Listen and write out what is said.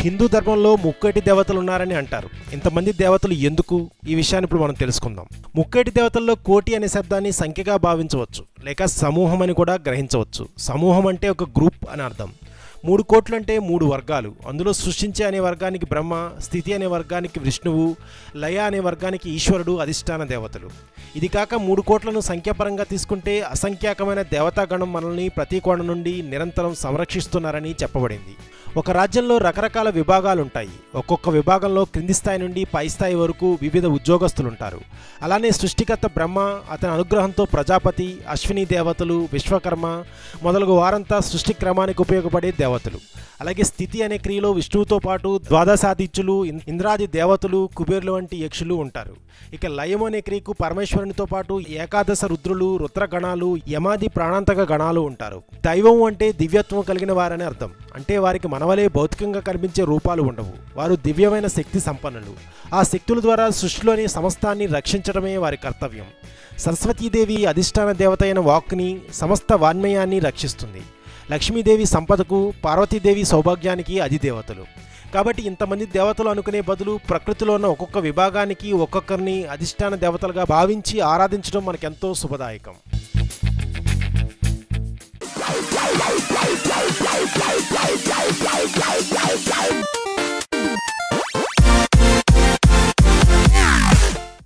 హిందూ ధర్మంలో ముక్కోటి దేవతలు ఉన్నారని అంటారు. ఇంతమంది దేవతలు ఎందుకు? ఈ విషయాన్ని ఇప్పుడు మనం తెలుసుకుందాం. ముక్కోటి దేవతల్లో కోటి అనే శబ్దాన్ని సంఖ్యగా భావించవచ్చు, లేక సమూహం అని కూడా గ్రహించవచ్చు. సమూహం అంటే ఒక గ్రూప్ అని అర్థం. 3 కోట్లు అంటే 3 వర్గాలు. అందులో సృష్టించే అనే వర్గానికి బ్రహ్మ, స్థితి అనే వర్గానికి విష్ణువు, లయ అనే వర్గానికి ఈశ్వరుడు అధిష్టాన దేవతలు. ఇది కాక 3 కోట్లను సంఖ్యాపరంగా తీసుకుంటే అసంఖ్యాకమైన దేవతాగణం మనల్ని ప్రతి కోణ నుండి నిరంతరం సంరక్షిస్తున్నారని చెప్పబడింది. ఒక రాజ్యంలో రకరకాల విభాగాలుంటాయి. ఒక్కొక్క విభాగంలో క్రింది స్థాయి నుండి పై స్థాయి వరకు వివిధ ఉద్యోగస్తులుంటారు. అలానే సృష్టికర్త బ్రహ్మ, అతని అనుగ్రహంతో ప్రజాపతి, అశ్విని దేవతలు, విశ్వకర్మ మొదలగు వారంతా సృష్టి క్రమానికి ఉపయోగపడే దేవతలు. అలాగే స్థితి అనే క్రియలో విష్ణువుతో పాటు ద్వాదశాదిత్యులు, ఇంద్రాది దేవతలు, కుబేరులు వంటి యక్షులు ఉంటారు. ఇక లయం అనే క్రియకు పరమేశ్వరునితో పాటు ఏకాదశ రుద్రులు, రుద్రగణాలు, యమాది ప్రాణాంతక గణాలు ఉంటారు. దైవం అంటే దివ్యత్వం కలిగిన వారని అర్థం. అంటే వారికి మనవలే భౌతికంగా కనిపించే రూపాలు ఉండవు. వారు దివ్యమైన శక్తి సంపన్నులు. ఆ శక్తుల ద్వారా సృష్టిలోని సమస్తాన్ని రక్షించడమే వారి కర్తవ్యం. సరస్వతీదేవి అధిష్టాన దేవత అయిన వాక్కుని, సమస్త వాన్మయాన్ని రక్షిస్తుంది. లక్ష్మీదేవి సంపదకు, పార్వతీదేవి సౌభాగ్యానికి అధిదేవతలు. కాబట్టి ఇంతమంది దేవతలు అనుకునే బదులు ప్రకృతిలో ఉన్న ఒక్కొక్క విభాగానికి ఒక్కొక్కరిని అధిష్టాన దేవతలుగా భావించి ఆరాధించడం మనకెంతో శుభదాయకం.